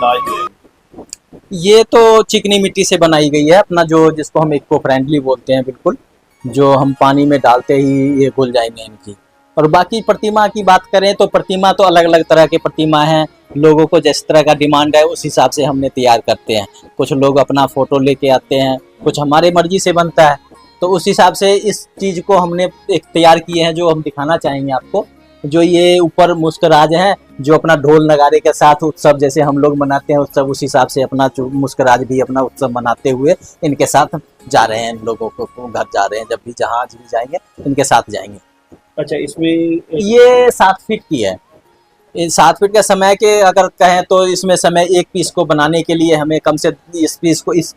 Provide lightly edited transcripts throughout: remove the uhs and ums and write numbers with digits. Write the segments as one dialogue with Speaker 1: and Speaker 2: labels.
Speaker 1: बनाई गई?
Speaker 2: ये तो चिकनी मिट्टी से बनाई गई है, अपना जो जिसको हम इको फ्रेंडली बोलते हैं, बिल्कुल जो हम पानी में डालते ही ये घुल जाएंगे इनकी। और बाकी प्रतिमा की बात करें तो प्रतिमा तो अलग अलग तरह के प्रतिमा हैं, लोगों को जिस तरह का डिमांड है उस हिसाब से हमने तैयार करते हैं। कुछ लोग अपना फोटो लेके आते हैं, कुछ हमारे मर्जी से बनता है, तो उस हिसाब से इस चीज़ को हमने एक तैयार किए हैं जो हम दिखाना चाहेंगे आपको। जो ये ऊपर मुस्कराज हैं, जो अपना ढोल नगारे के साथ उत्सव जैसे हम लोग मनाते हैं उत्सव, उस हिसाब से अपना मुस्कराज भी अपना उत्सव मनाते हुए इनके साथ जा रहे हैं, इन लोगों को घर जा रहे हैं, जब भी जहाँ भी जाएंगे इनके साथ जाएंगे।
Speaker 1: अच्छा, इसमें
Speaker 2: ये 7 फीट की है। इस 7 फीट का समय के अगर कहें तो इसमें समय एक पीस को बनाने के लिए हमें कम से इस पीस को इस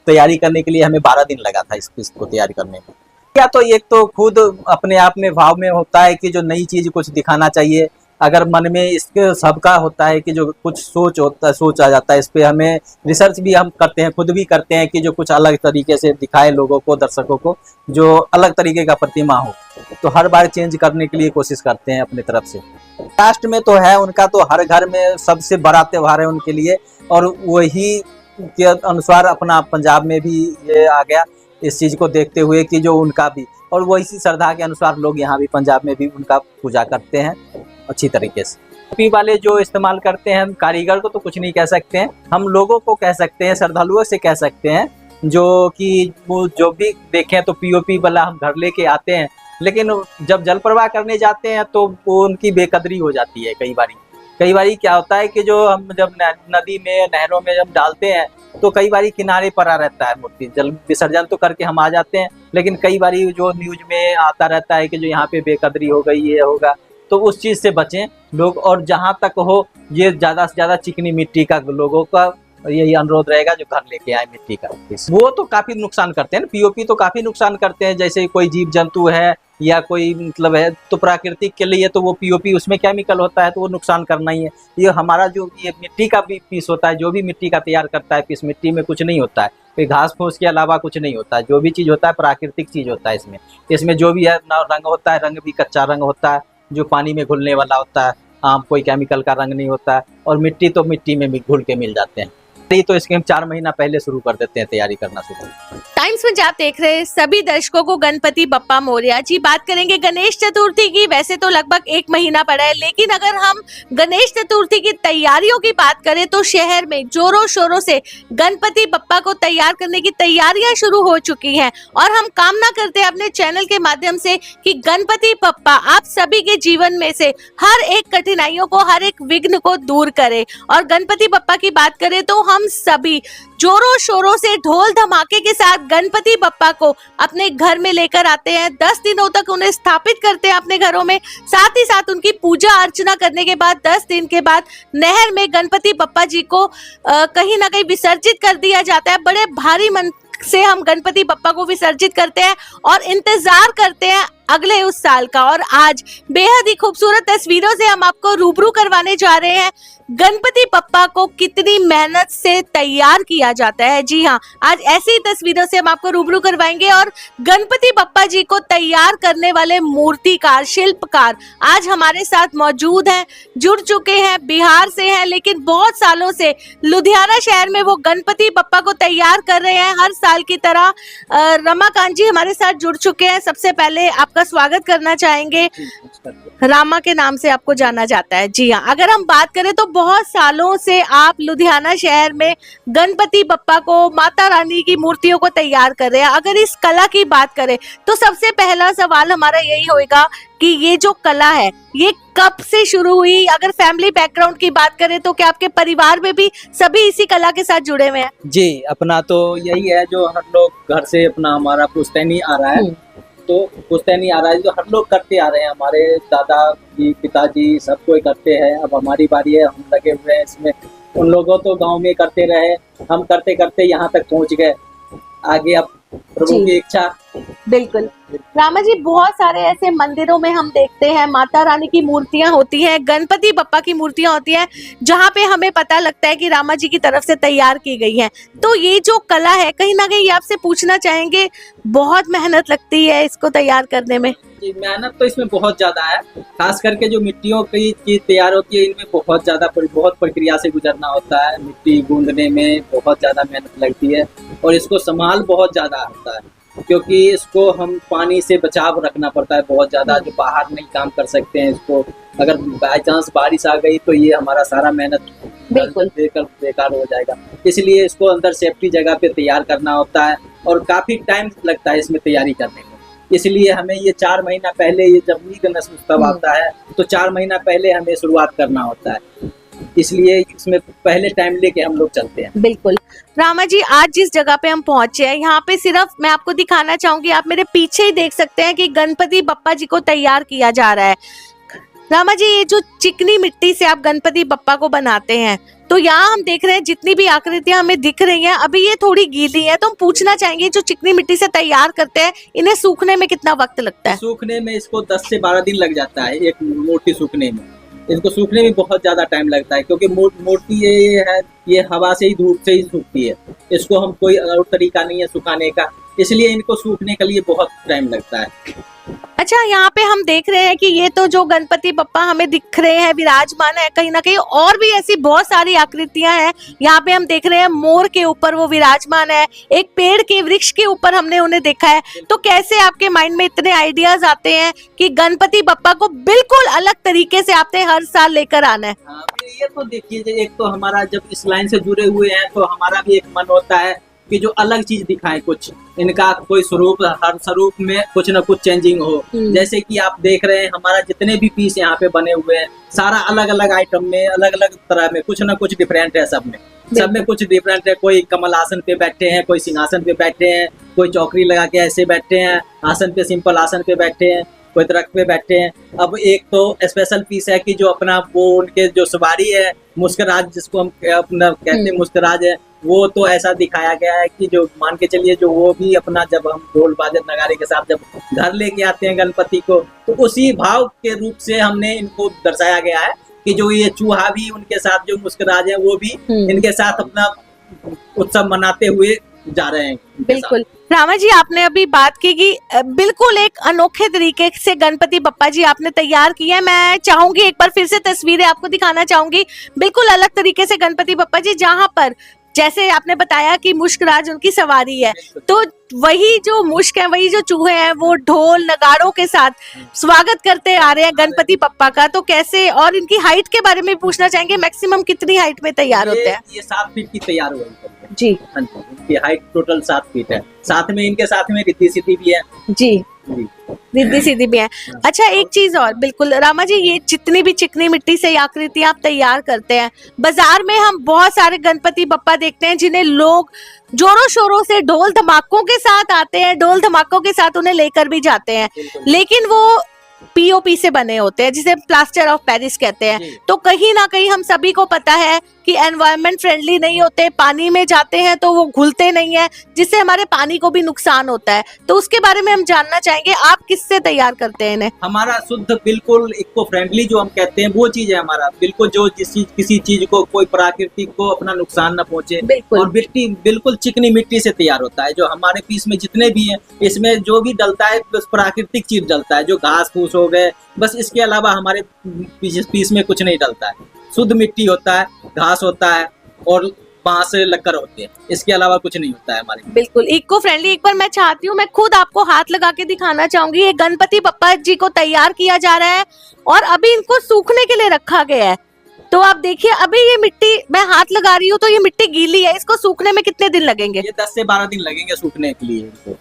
Speaker 2: तैयारी करने के लिए हमें 12 दिन लगा था इस पीस को तैयारी करने में। या तो एक तो खुद अपने आप में भाव में होता है कि जो नई चीज़ कुछ दिखाना चाहिए, अगर मन में इसके सबका होता है कि जो कुछ सोच होता है, सोच आ जाता है, इस पे हमें रिसर्च भी हम करते हैं, खुद भी करते हैं कि जो कुछ अलग तरीके से दिखाए लोगों को, दर्शकों को, जो अलग तरीके का प्रतिमा हो, तो हर बार चेंज करने के लिए कोशिश करते हैं अपनी तरफ से। कास्ट में तो है उनका, तो हर घर में सबसे बड़ा त्यौहार है उनके लिए, और वही के अनुसार अपना पंजाब में भी ये आ गया इस चीज़ को देखते हुए कि जो उनका भी, और वही श्रद्धा के अनुसार लोग यहाँ भी पंजाब में भी उनका पूजा करते हैं अच्छी तरीके से। पी वाले जो इस्तेमाल करते हैं, हम कारीगर को तो कुछ नहीं कह सकते हैं, हम लोगों को कह सकते हैं, श्रद्धालुओं से कह सकते हैं, जो कि वो जो भी देखें तो पीओपी वाला हम घर लेके आते हैं, लेकिन जब जल प्रवाह करने जाते हैं तो वो उनकी बेकदरी हो जाती है। कई बारी क्या होता है कि जो हम जब नदी में नहरों में जब डालते हैं तो कई बारी किनारे पर आ रहता है मूर्ति, जल विसर्जन तो करके हम आ जाते हैं, लेकिन कई बारी जो न्यूज में आता रहता है कि जो यहाँ पे बेकदरी हो गई, ये होगा, तो उस चीज़ से बचें लोग। और जहाँ तक हो ये ज़्यादा से ज़्यादा चिकनी मिट्टी का लोगों का यही अनुरोध रहेगा जो घर लेके आए मिट्टी का। वो तो काफ़ी नुकसान करते हैं, पीओपी तो काफ़ी नुकसान करते हैं, जैसे कोई जीव जंतु है या कोई मतलब है तो प्राकृतिक के लिए तो वो पीओपी उसमें केमिकल होता है तो वो नुकसान करना ही है। ये हमारा जो ये मिट्टी का भी पीस होता है, जो भी मिट्टी का तैयार करता है पीस, मिट्टी में कुछ नहीं होता है, कोई घास फूस के अलावा कुछ नहीं होता है, जो भी चीज़ होता है प्राकृतिक चीज़ होता है। इसमें जो भी है रंग होता है, रंग भी कच्चा रंग होता है जो पानी में घुलने वाला होता है, कोई केमिकल का रंग नहीं होता है, और मिट्टी तो मिट्टी में भी घुल के मिल जाते हैं। तो इसके हम 4 महीना पहले शुरू कर देते हैं तैयारी करना शुरू।
Speaker 3: टाइम्स पंजाब देख रहे सभी दर्शकों को गणपति बप्पा मोरया जी। बात करेंगे गणेश चतुर्थी की। वैसे तो लगभग 1 महीना पड़ा है, लेकिन अगर हम गणेश चतुर्थी की तैयारियों की बात करें तो शहर में जोरों शोरों से गणपति बप्पा को तैयार करने की तैयारियां शुरू हो चुकी हैं, और हम कामना करते हैं अपने चैनल के माध्यम से कि गणपति बप्पा आप सभी के जीवन में से हर एक कठिनाइयों को, हर एक विघ्न को दूर करे। और गणपति बप्पा की बात करें तो हम सभी जोरों शोरों से ढोल धमाके के साथ गणपति बप्पा को अपने घर में लेकर आते हैं। 10 दिनों तक उन्हें स्थापित करते हैं अपने घरों में, साथ ही साथ उनकी पूजा अर्चना करने के बाद 10 दिन के बाद नहर में गणपति बप्पा जी को कहीं ना कहीं विसर्जित कर दिया जाता है। बड़े भारी मन से हम गणपति बप्पा को विसर्जित करते हैं और इंतजार करते हैं अगले उस साल का। और आज बेहद ही खूबसूरत तस्वीरों से हम आपको रूबरू करवाने जा रहे हैं गणपति बप्पा को कितनी मेहनत से तैयार किया जाता है। जी हाँ, आज ऐसी ही तस्वीरों से हम आपको रूबरू करवाएंगे। और गणपति बप्पा जी को तैयार करने वाले मूर्तिकार, शिल्पकार आज हमारे साथ मौजूद हैं, जुड़ चुके हैं, बिहार से हैं, लेकिन बहुत सालों से लुधियाना शहर में वो गणपति बप्पा को तैयार कर रहे हैं हर साल की तरह। रमाकांत जी हमारे साथ जुड़ चुके हैं। सबसे पहले आपका स्वागत करना चाहेंगे। रामा के नाम से आपको जाना जाता है। जी हाँ, अगर हम बात करें तो बहुत सालों से आप लुधियाना शहर में गणपति बप्पा को, माता रानी की मूर्तियों को तैयार कर रहे हैं। अगर इस कला की बात करें तो सबसे पहला सवाल हमारा यही होगा कि ये जो कला है ये कब से शुरू हुई? अगर फैमिली बैकग्राउंड की बात करें तो क्या आपके परिवार में भी सभी इसी कला के साथ जुड़े हुए हैं? जी,
Speaker 2: अपना तो यही है जो हर लोग घर से अपना हमारा पुश्तैनी आ रहा है, तो पुश्तैनी आ रहा है जो हर लोग करते आ रहे हैं, हमारे दादा जी, पिताजी सब कोई करते हैं। अब हमारी बारी है, हम लगे हुए हैं इसमें। उन लोगों तो गांव में करते रहे, हम करते करते यहाँ तक पहुँच गए। आगे अब प्रभु की इच्छा।
Speaker 3: बिल्कुल रामा जी, बहुत सारे ऐसे मंदिरों में हम देखते हैं माता रानी की मूर्तियां होती हैं, गणपति बप्पा की मूर्तियां होती हैं, जहाँ पे हमें पता लगता है कि रामा जी की तरफ से तैयार की गई है। तो ये जो कला है कहीं ना कहीं आपसे पूछना चाहेंगे, बहुत मेहनत लगती है इसको तैयार करने में।
Speaker 2: जी, मेहनत तो इसमें बहुत ज़्यादा है। खास करके जो मिट्टियों की चीज़ तैयार होती है, इनमें बहुत प्रक्रिया से गुजरना होता है। मिट्टी गूंदने में बहुत ज़्यादा मेहनत लगती है और इसको संभाल बहुत ज़्यादा होता है, क्योंकि इसको हम पानी से बचाव रखना पड़ता है बहुत ज़्यादा, जो बाहर नहीं काम कर सकते हैं इसको। अगर बाई चांस बारिश आ गई तो ये हमारा सारा मेहनत
Speaker 3: बिल्कुल
Speaker 2: बेकार हो जाएगा। इसलिए इसको अंदर सेफ्टी जगह पे तैयार करना होता है और काफ़ी टाइम लगता है इसमें तैयारी करने में। इसलिए हमें ये 4 महीना पहले, ये जब ईद नस्ल तब आता है तो 4 महीना पहले हमें शुरुआत करना होता है। इसलिए इसमें पहले टाइम लेके हम लोग चलते हैं।
Speaker 3: बिल्कुल। रामा जी, आज जिस जगह पे हम पहुंचे हैं, यहाँ पे सिर्फ मैं आपको दिखाना चाहूंगी, आप मेरे पीछे ही देख सकते हैं कि गणपति बप्पा जी को तैयार किया जा रहा है। रामा जी, ये जो चिकनी मिट्टी से आप गणपति बप्पा को बनाते हैं, तो यहाँ हम देख रहे हैं जितनी भी आकृतियां हमें दिख रही हैं अभी ये थोड़ी गीली है, तो हम पूछना चाहेंगे जो चिकनी मिट्टी से तैयार करते हैं इन्हें सूखने में कितना वक्त लगता है?
Speaker 2: सूखने में इसको 10 से 12 दिन लग जाता है एक मूर्ति सूखने में। इसको सूखने में बहुत ज़्यादा टाइम लगता है, क्योंकि मूर्ति ये है, ये हवा से ही, धूप से ही सूखती है। इसको हम कोई और तरीका नहीं है सुखाने का, इसलिए इनको सूखने के लिए बहुत टाइम लगता है।
Speaker 3: अच्छा, यहाँ पे हम देख रहे हैं कि ये तो जो गणपति बप्पा हमें दिख रहे हैं विराजमान है, कहीं ना कहीं और भी ऐसी बहुत सारी आकृतियां हैं। यहाँ पे हम देख रहे हैं मोर के ऊपर वो विराजमान है, एक पेड़ के वृक्ष के ऊपर हमने उन्हें देखा है। तो कैसे आपके माइंड में इतने आइडियाज आते हैं कि गणपति बप्पा को बिल्कुल अलग तरीके से आपने हर साल लेकर आना है?
Speaker 2: हाँ, ये तो देखिए, एक तो हमारा जब इस लाइन से जुड़े हुए हैं तो हमारा भी एक मन होता है कि जो अलग चीज दिखाएं, कुछ इनका कोई स्वरूप, हर स्वरूप में कुछ न कुछ चेंजिंग हो। जैसे कि आप देख रहे हैं हमारा जितने भी पीस यहाँ पे बने हुए हैं, सारा अलग अलग आइटम में, अलग अलग तरह में कुछ न कुछ डिफरेंट है। सब में कुछ डिफरेंट है। कोई कमल आसन पे बैठे हैं, कोई सिंहासन पे बैठे हैं, कोई चौकरी लगा के ऐसे बैठे हैं, आसन पे सिंपल आसन पे बैठे हैं, कोई दरख्त पे बैठे हैं। अब एक तो स्पेशल पीस है कि जो अपना वो उनके जो सवारी है मुस्कराज, जिसको हम अपना कहते हैं मुस्कराज है, वो तो ऐसा दिखाया गया है कि जो मान के चलिए जो वो भी अपना, जब हम ढोल बाजे नगारे के साथ जब घर लेके आते हैं गणपति को, तो उसी भाव के रूप से हमने इनको दर्शाया गया है कि जो ये चूहा भी उनके साथ, जो मुस्कराज है वो भी इनके साथ अपना उत्सव मनाते हुए जा रहे हैं।
Speaker 3: बिल्कुल। रामा जी, आपने अभी बात की कि बिल्कुल एक अनोखे तरीके से गणपति बप्पा जी आपने तैयार किए हैं। मैं चाहूंगी एक बार फिर से तस्वीरें आपको दिखाना चाहूंगी, बिल्कुल अलग तरीके से गणपति बप्पा जी, जहां पर जैसे आपने बताया कि मुश्कराज उनकी सवारी है, तो वही जो मुश्क है, वही जो चूहे हैं, वो ढोल नगाड़ों के साथ स्वागत करते आ रहे हैं गणपति बप्पा का। तो कैसे, और इनकी हाइट के बारे में पूछना चाहेंगे, मैक्सिमम कितनी हाइट में तैयार होते हैं?
Speaker 2: ये 7 फीट की तैयार हुई है
Speaker 3: जी।
Speaker 2: हाँ जी, इनकी हाइट टोटल 7 फीट है। साथ में इनके साथ में रिद्धि सिद्धि भी है
Speaker 3: जी, रिद्धि सिद्धि भी है। अच्छा, एक चीज और, बिल्कुल रामा जी, ये जितनी भी चिकनी मिट्टी से आकृति आप तैयार करते हैं, बाजार में हम बहुत सारे गणपति बप्पा देखते हैं जिन्हें लोग जोरों शोरों से ढोल धमाकों के साथ आते हैं, ढोल धमाकों के साथ उन्हें लेकर भी जाते हैं, लेकिन वो पीओपी से बने होते हैं, जिसे प्लास्टर ऑफ पेरिस कहते हैं। तो कहीं ना कहीं हम सभी को पता है कि एनवायरनमेंट फ्रेंडली नहीं होते, पानी में जाते हैं तो वो घुलते नहीं है, जिससे हमारे पानी को भी नुकसान होता है। तो उसके बारे में हम जानना चाहेंगे, आप किससे तैयार करते हैं इन्हें?
Speaker 2: हमारा शुद्ध बिल्कुल इको फ्रेंडली जो हम कहते हैं वो चीज है हमारा, बिल्कुल जो किसी चीज को, कोई प्राकृतिक को अपना नुकसान न पहुंचे। और मिट्टी बिल्कुल चिकनी मिट्टी से तैयार होता है। जो हमारे पीस में जितने भी हैं, इसमें जो भी डलता है बस प्राकृतिक चीज डलता है, जो घास फूस हो गए, बस इसके अलावा हमारे पीस में कुछ नहीं डलता है। शुद्ध मिट्टी होता है, घास होता है और बांस लक्कर होते हैं, इसके अलावा कुछ नहीं होता है हमारे।
Speaker 3: बिल्कुल इको फ्रेंडली। एक बार मैं चाहती हूँ, मैं खुद आपको हाथ लगा के दिखाना चाहूंगी। ये गणपति बप्पा जी को तैयार किया जा रहा है और अभी इनको सूखने के लिए रखा गया है। तो आप देखिए, अभी ये मिट्टी मैं हाथ लगा रही हूँ तो ये मिट्टी गीली है, इसको सूखने में कितने दिन लगेंगे?
Speaker 2: ये 10 से 12 दिन लगेंगे सूखने के लिए।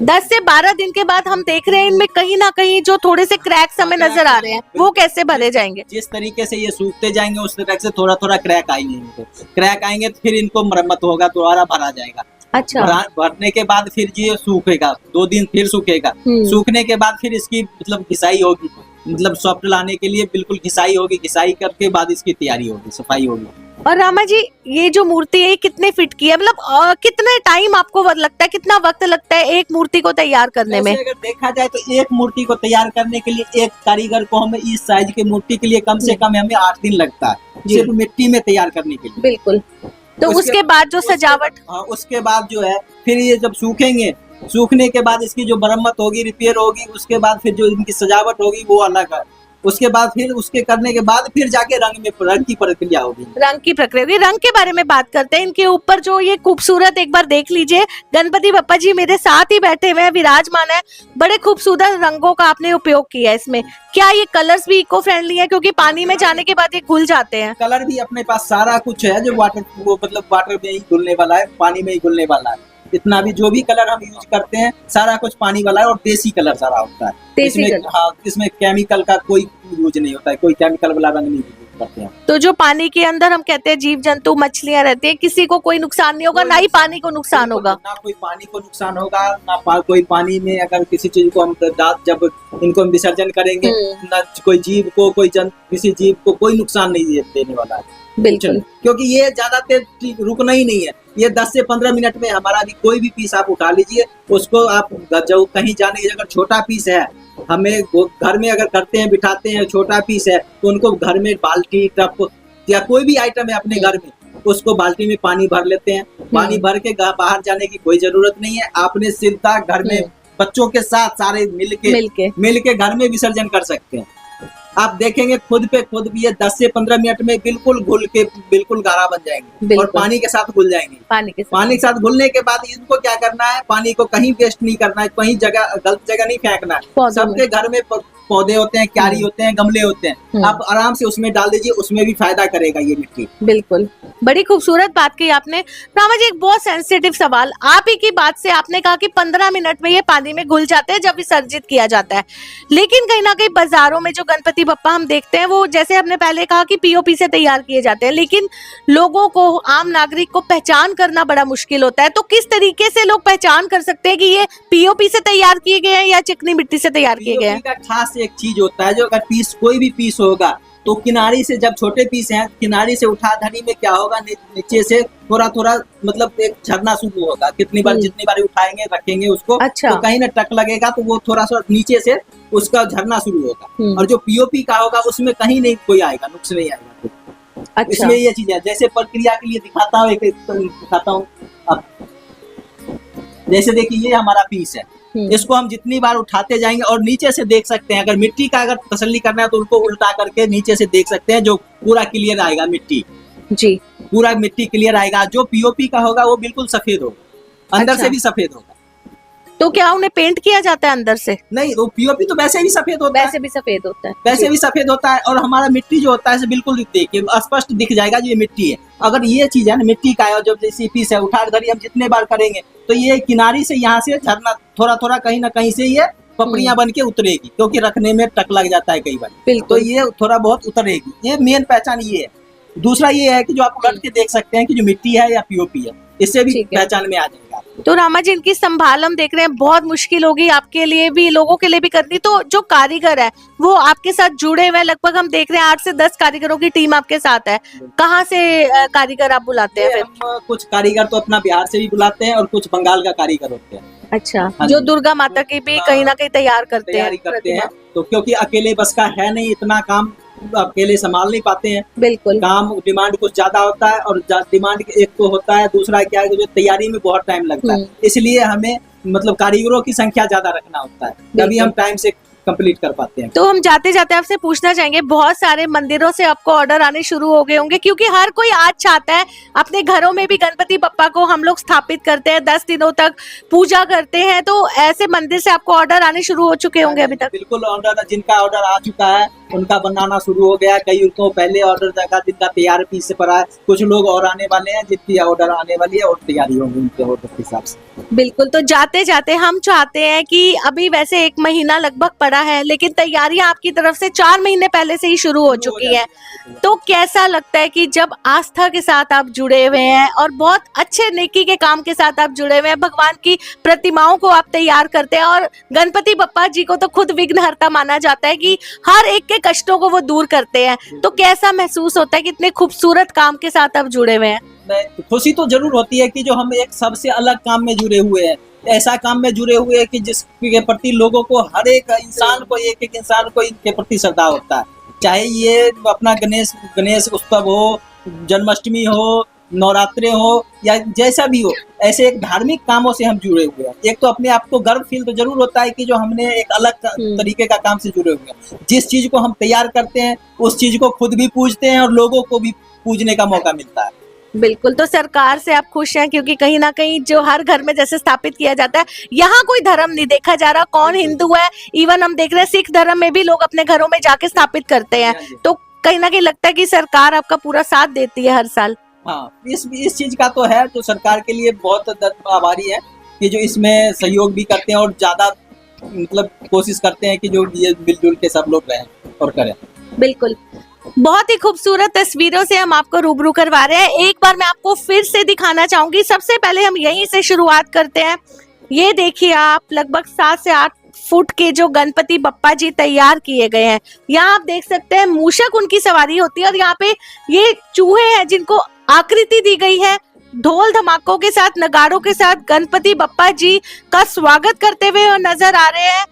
Speaker 3: 10 से 12 दिन के बाद हम देख रहे हैं इनमें कहीं ना कहीं जो थोड़े से क्रैक्स हमें नजर आ रहे हैं, वो कैसे भरे जाएंगे?
Speaker 2: जिस तरीके से ये सूखते जाएंगे उस तरह से थोड़ा थोड़ा क्रैक आएंगे। इनको क्रैक आएंगे तो फिर इनको मरम्मत होगा, दोबारा भरा जाएगा।
Speaker 3: अच्छा,
Speaker 2: भरने के बाद फिर ये सूखेगा, 2 दिन फिर सूखेगा। सूखने के बाद फिर इसकी मतलब घिसाई होगी, मतलब सॉफ्ट लाने के लिए बिल्कुल घिसाई होगी। घिसाई करके बाद इसकी तैयारी होगी, सफाई होगी।
Speaker 3: और रामा जी, ये जो मूर्ति है कितने फीट की है? मतलब कितने टाइम आपको लगता है, कितना वक्त लगता है एक मूर्ति को तैयार करने में?
Speaker 2: अगर देखा जाए तो एक मूर्ति को तैयार करने के लिए एक कारीगर को हमें इस साइज की मूर्ति के लिए कम से कम हमें 8 दिन लगता है, सिर्फ मिट्टी में तैयार करने के लिए।
Speaker 3: बिल्कुल। तो उसके बाद जो सजावट,
Speaker 2: हाँ, उसके बाद जो है फिर ये जब सूखेंगे सूखने के बाद इसकी जो मरम्मत होगी, रिपेयर होगी, उसके बाद फिर जो इनकी सजावट होगी वो अलग है। उसके बाद फिर उसके करने के बाद फिर जाके रंग की प्रक्रिया होगी।
Speaker 3: रंग की प्रक्रिया होगी। रंग के बारे में बात करते हैं। इनके ऊपर जो ये खूबसूरत, एक बार देख लीजिए, गणपति बप्पा जी मेरे साथ ही बैठे हुए हैं, विराजमान है। बड़े खूबसूरत रंगों का आपने उपयोग किया है इसमें। क्या ये कलर्स भी इको फ्रेंडली है, क्योंकि पानी में जाने के बाद ये घुल जाते हैं?
Speaker 2: कलर भी अपने पास सारा कुछ है जो वाटर में ही घुलने वाला है, पानी में ही घुलने वाला है। इतना भी जो भी कलर हम यूज करते हैं सारा कुछ पानी वाला है और देसी कलर सारा होता है। इसमें केमिकल का कोई यूज नहीं होता है, कोई केमिकल वाला रंग नहीं यूज करते हैं।
Speaker 3: तो जो पानी के अंदर हम कहते हैं जीव जंतु मछलियां रहती है, किसी को कोई नुकसान नहीं होगा, ना ही पानी को नुकसान होगा।
Speaker 2: ना कोई पानी को नुकसान होगा, ना कोई पानी में अगर किसी चीज को हम जब इनको विसर्जन करेंगे, ना कोई जीव को किसी जीव को कोई नुकसान नहीं देने वाला है।
Speaker 3: बिल्कुल,
Speaker 2: क्योंकि ये ज्यादा देर रुकना ही नहीं है। ये 10 से 15 मिनट में हमारा भी कोई भी पीस आप उठा लीजिए, उसको आप जो कहीं जाने की अगर छोटा पीस है, हमें घर में अगर करते हैं, बिठाते हैं, छोटा पीस है तो उनको घर में बाल्टी, टप या कोई भी आइटम है अपने घर में, उसको बाल्टी में पानी भर लेते हैं। पानी भर के बाहर जाने की कोई जरूरत नहीं है। आपने सीधा घर में बच्चों के साथ सारे मिलके घर में विसर्जन कर सकते हैं। आप देखेंगे खुद पे खुद भी ये 10 से 15 मिनट में बिल्कुल घुल के बिल्कुल गाढ़ा बन जाएंगे और पानी के साथ घुल जाएंगे। पानी के साथ घुलने के बाद इनको क्या करना है, पानी को कहीं वेस्ट नहीं करना है, कहीं गलत जगह नहीं फेंकना है। सबके घर में पौधे होते हैं, क्यारी होते हैं, गमले होते हैं, आप आराम से उसमें डाल दीजिए, उसमें भी फायदा करेगा ये मिट्टी।
Speaker 3: बिल्कुल, बड़ी खूबसूरत बात की आपने। रामा जी, एक बहुत सेंसिटिव सवाल, आप ही की बात से आपने कहा कि 15 मिनट में ये पानी में घुल जाते हैं जब विसर्जित किया जाता है, लेकिन कहीं ना कहीं बाजारों में जो गणपति बप्पा हम देखते हैं वो, जैसे हमने पहले कहा कि पीओपी से तैयार किए जाते हैं, लेकिन लोगों को, आम नागरिक को पहचान करना बड़ा मुश्किल होता है। तो किस तरीके से लोग पहचान कर सकते हैं कि ये पीओपी से तैयार किए गए हैं या चिकनी मिट्टी से तैयार किए गए हैं?
Speaker 2: खास एक चीज होता है, जो अगर कोई भी पीस होगा तो किनारी से, जब छोटे पीस हैं, किनारी से उठा धरी में क्या होगा, नीचे से थोड़ा थोड़ा मतलब एक झरना शुरू होगा। जितनी बार उठाएंगे, रखेंगे उसको,
Speaker 3: अच्छा।
Speaker 2: तो कहीं ना टक लगेगा तो वो थोड़ा सा नीचे से उसका झरना शुरू होगा। और जो पीओपी का होगा उसमें कहीं नहीं कोई आएगा, नुक्स नहीं आएगा। अच्छा। इसमें ये चीज है, जैसे प्रक्रिया के लिए दिखाता हूँ अब। जैसे देखिए ये हमारा पीस है, इसको हम जितनी बार उठाते जाएंगे और नीचे से देख सकते हैं, अगर मिट्टी का अगर तसल्ली करना है तो उनको उल्टा करके नीचे से देख सकते हैं, जो पूरा क्लियर आएगा मिट्टी जी, पूरा मिट्टी क्लियर आएगा। जो पीओपी का होगा वो बिल्कुल सफेद होगा, अंदर से भी सफेद होगा।
Speaker 3: तो क्या उन्हें पेंट किया जाता है अंदर से?
Speaker 2: नहीं, वो पीओपी तो वैसे भी सफेद होता है, वैसे भी सफेद होता है। और हमारा मिट्टी जो होता है बिल्कुल देखिए स्पष्ट दिख जाएगा जो ये मिट्टी है। अगर ये चीज है ना मिट्टी का है, और जब जैसी पीस है उठा धरी हम जितने बार करेंगे तो ये किनारी से यहाँ से झरना थोड़ा थोड़ा कहीं ना कहीं से ये पपड़ियां बन के उतरेगी, क्योंकि रखने में टक लग जाता है कई बार, तो ये थोड़ा बहुत उतरेगी। ये मेन पहचान ये है। दूसरा ये है कि जो आप उलट के देख सकते हैं कि जो मिट्टी है या पीओपी है, इससे भी पहचान में आ जाएगा।
Speaker 3: तो रामा जी, इनकी संभाल हम देख रहे हैं बहुत मुश्किल होगी आपके लिए भी, लोगों के लिए भी करनी। तो जो कारीगर है वो आपके साथ जुड़े हुए, लगभग हम देख रहे हैं 8 से 10 कारीगरों की टीम आपके साथ है। कहाँ से कारीगर आप बुलाते हैं?
Speaker 2: हम कुछ कारीगर तो अपना बिहार से भी बुलाते हैं और कुछ बंगाल का कारीगर होते हैं।
Speaker 3: अच्छा, जो दुर्गा माता की भी कहीं ना कहीं तैयार करते हैं।
Speaker 2: तो क्योंकि अकेले बस का है नहीं, इतना काम अकेले संभाल नहीं पाते हैं।
Speaker 3: बिल्कुल,
Speaker 2: काम डिमांड कुछ ज्यादा होता है, और डिमांड एक तो होता है, दूसरा क्या है जो तैयारी में बहुत टाइम लगता है, इसलिए हमें मतलब कारीगरों की संख्या ज्यादा रखना होता है, तभी हम टाइम से कंप्लीट कर पाते हैं।
Speaker 3: तो हम जाते जाते आपसे पूछना चाहेंगे, बहुत सारे मंदिरों से आपको ऑर्डर आने शुरू हो गए होंगे, क्योंकि हर कोई आज चाहता है अपने घरों में भी गणपति बप्पा को हम लोग स्थापित करते हैं, 10 दिनों तक पूजा करते हैं। तो ऐसे मंदिर से आपको ऑर्डर आने शुरू हो चुके होंगे अभी तक?
Speaker 2: बिल्कुल, ऑर्डर जिनका ऑर्डर आ चुका है उनका बनाना शुरू हो गया। कई को पहले ऑर्डर लगा, जिनका तैयार पीस से पड़ा है, कुछ लोग और आने वाले हैं जिनकी ऑर्डर आने वाली है और तैयारी होगी उनके ऑर्डर के हिसाब से।
Speaker 3: बिल्कुल, तो जाते जाते हम चाहते हैं कि अभी वैसे 1 महीना लगभग पड़ा है, लेकिन तैयारियां आपकी तरफ से 4 महीने पहले से ही शुरू हो चुकी है। तो कैसा लगता है कि जब आस्था के साथ आप जुड़े हुए हैं और बहुत अच्छे नेकी के काम के साथ आप जुड़े हुए हैं, भगवान की प्रतिमाओं को आप तैयार करते हैं, और गणपति बप्पा जी को तो खुद विघ्नहर्ता माना जाता है कि हर एक के कष्टों को वो दूर करते हैं, तो कैसा महसूस होता है कि इतने खूबसूरत काम के साथ आप जुड़े हुए हैं?
Speaker 2: खुशी तो जरूर होती है कि जो हम एक सबसे अलग काम में जुड़े हुए हैं, ऐसा काम में जुड़े हुए हैं कि जिसके प्रति लोगों को, हर एक इंसान को, एक इंसान को इनके प्रति श्रद्धा होता है। चाहे ये अपना गणेश उत्सव हो, जन्माष्टमी हो, नवरात्रे हो या जैसा भी हो, ऐसे एक धार्मिक कामों से हम जुड़े हुए हैं। एक तो अपने आप को गर्व फील तो जरूर होता है कि जो हमने एक अलग तरीके का काम से जुड़े हुए हैं। जिस चीज को हम तैयार करते हैं उस चीज को खुद भी पूजते हैं और लोगों को भी पूजने का मौका मिलता है।
Speaker 3: बिल्कुल, तो सरकार से आप खुश हैं क्योंकि कहीं ना कहीं जो हर घर में जैसे स्थापित किया जाता है, यहाँ कोई धर्म नहीं देखा जा रहा, कौन हिंदू है। इवन हम देख रहे हैं सिख धर्म में भी लोग अपने घरों में जाके स्थापित करते हैं, तो कहीं ना कहीं लगता है कि सरकार आपका पूरा साथ देती है हर साल।
Speaker 2: हाँ, इस चीज का तो है, तो सरकार के लिए बहुत आभारी है कि जो इसमें सहयोग भी करते हैं और ज्यादा मतलब कोशिश करते हैं कि जो ये मिलजुल के सब लोग रहें और करें।
Speaker 3: बिल्कुल, बहुत ही खूबसूरत तस्वीरों से हम आपको रूबरू करवा रहे हैं। एक बार मैं आपको फिर से दिखाना चाहूंगी। सबसे पहले हम यहीं से शुरुआत करते हैं। ये देखिए आप, लगभग 7 से 8 फुट के जो गणपति बप्पा जी तैयार किए गए हैं। यहाँ आप देख सकते हैं मूषक उनकी सवारी होती है और यहाँ पे ये चूहे हैं जिनको आकृति दी गई है। ढोल धमाकों के साथ, नगाड़ों के साथ गणपति बप्पा जी का स्वागत करते हुए नजर आ रहे हैं।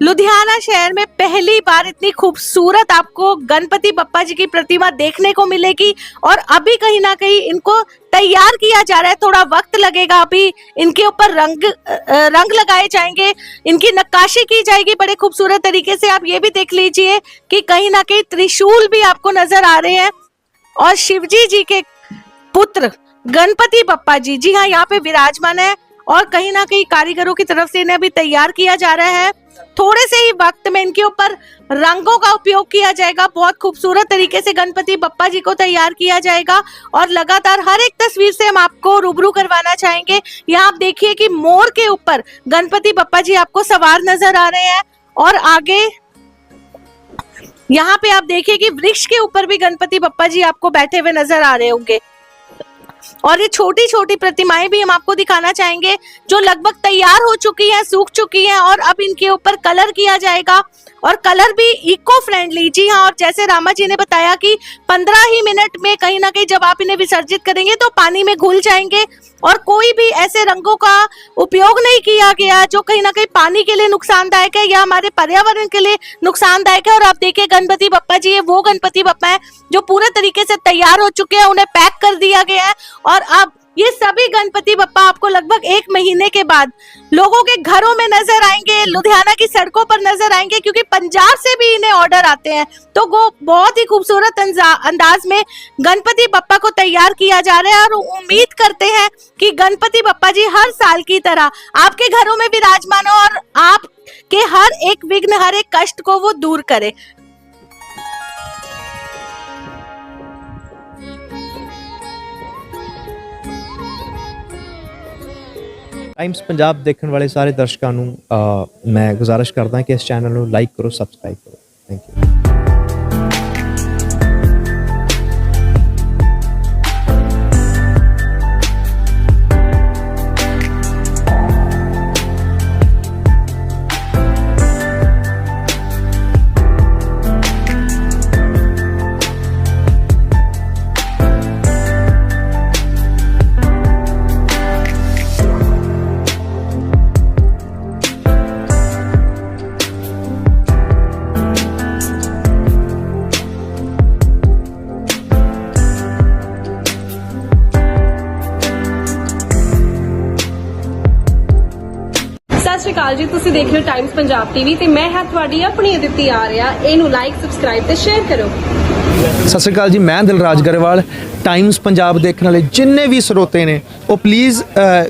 Speaker 3: लुधियाना शहर में पहली बार इतनी खूबसूरत आपको गणपति बप्पा जी की प्रतिमा देखने को मिलेगी और अभी कहीं ना कहीं इनको तैयार किया जा रहा है। थोड़ा वक्त लगेगा, अभी इनके ऊपर रंग लगाए जाएंगे, इनकी नक्काशी की जाएगी बड़े खूबसूरत तरीके से। आप ये भी देख लीजिए कि कहीं ना कहीं त्रिशूल भी आपको नजर आ रहे हैं और शिवजी जी के पुत्र गणपति बप्पा जी, जी हाँ, यहाँ पे विराजमान है और कहीं ना कहीं कारीगरों की तरफ से इन्हें अभी तैयार किया जा रहा है। थोड़े से ही वक्त में इनके ऊपर रंगों का उपयोग किया जाएगा। बहुत खूबसूरत तरीके से गणपति बप्पा जी को तैयार किया जाएगा और लगातार हर एक तस्वीर से हम आपको रूबरू करवाना चाहेंगे। यहाँ आप देखिए कि मोर के ऊपर गणपति बप्पा जी आपको सवार नजर आ रहे हैं और आगे यहाँ पे आप देखिए कि वृक्ष के ऊपर भी गणपति बप्पा जी आपको बैठे हुए नजर आ रहे होंगे। और ये छोटी छोटी प्रतिमाएं भी हम आपको दिखाना चाहेंगे जो लगभग तैयार हो चुकी हैं, सूख चुकी हैं और अब इनके ऊपर कलर किया जाएगा और कलर भी इको फ्रेंडली। जी हाँ, और जैसे रामा जी ने बताया कि 15 ही मिनट में कहीं ना कहीं जब आप इन्हें विसर्जित करेंगे तो पानी में घुल जाएंगे और कोई भी ऐसे रंगों का उपयोग नहीं किया गया जो कहीं ना कहीं पानी के लिए नुकसानदायक है या हमारे पर्यावरण के लिए नुकसानदायक है। और आप देखिए गणपति बप्पा जी, ये वो गणपति बप्पा है जो पूरे तरीके से तैयार हो चुके हैं, उन्हें पैक कर दिया गया है और अब ये सभी गणपति बप्पा आपको लगभग 1 महीने के बाद लोगों के घरों में नजर आएंगे, लुधियाना की सड़कों पर नजर आएंगे क्योंकि पंजाब से भी इन्हें ऑर्डर आते हैं। तो वो बहुत ही खूबसूरत अंदाज में गणपति बप्पा को तैयार किया जा रहा है और उम्मीद करते हैं कि गणपति बप्पा जी हर साल की तरह आपके घरों में विराजमान हो और आपके हर एक विघ्न, हर एक कष्ट को वो दूर करे।
Speaker 1: टाइम्स पंजाब देखने वाले सारे दर्शकों ਨੂੰ मैं गुजारिश करता कि इस चैनल ਨੂੰ लाइक करो, सब्सक्राइब करो। Thank you.
Speaker 4: ਸਤਿ ਸ਼੍ਰੀ ਅਕਾਲ ਜੀ, ਤੁਸੀਂ ਦੇਖ ਰਹੇ ਹੋ ਟਾਈਮਸ ਪੰਜਾਬ ਟੀਵੀ ਤੇ ਮੈਂ ਹਾਂ ਤੁਹਾਡੀ ਆਪਣੀ ਅਦਿੱਤੀ ਆਰਿਆ। ਇਹਨੂੰ ਲਾਈਕ, ਸਬਸਕ੍ਰਾਈਬ ਤੇ ਸ਼ੇਅਰ ਕਰੋ।
Speaker 1: ਸਤਿ ਸ਼੍ਰੀ ਅਕਾਲ ਜੀ, ਮੈਂ ਦਿਲਰਾਜ ਗਰੇਵਾਲ। टाइम्स पंजाब देखने वाले जिन्ने भी स्रोते ने वो प्लीज़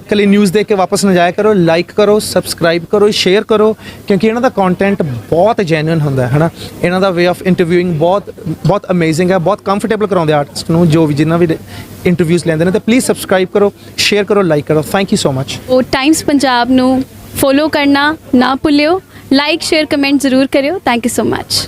Speaker 1: कल न्यूज़ देख के वापस ना जाया करो, लाइक करो, सब्सक्राइब करो, शेयर करो क्योंकि इन्हों का कॉन्टेंट बहुत जेन्युइन होंदा है ना। इन्हों का वे ऑफ इंटरव्यूइंग बहुत अमेजिंग है, बहुत कंफर्टेबल कराते आर्टिस्ट को जो भी जिन्ना भी इंटरव्यूज़ लेंदे ने। तो प्लीज़ सब्सक्राइब करो, शेयर करो, लाइक करो। Thank you so much.
Speaker 5: वो टाइम्स पंजाब नू फॉलो करना ना भुल्लियो, लाइक शेयर कमेंट जरूर करियो। Thank you so much.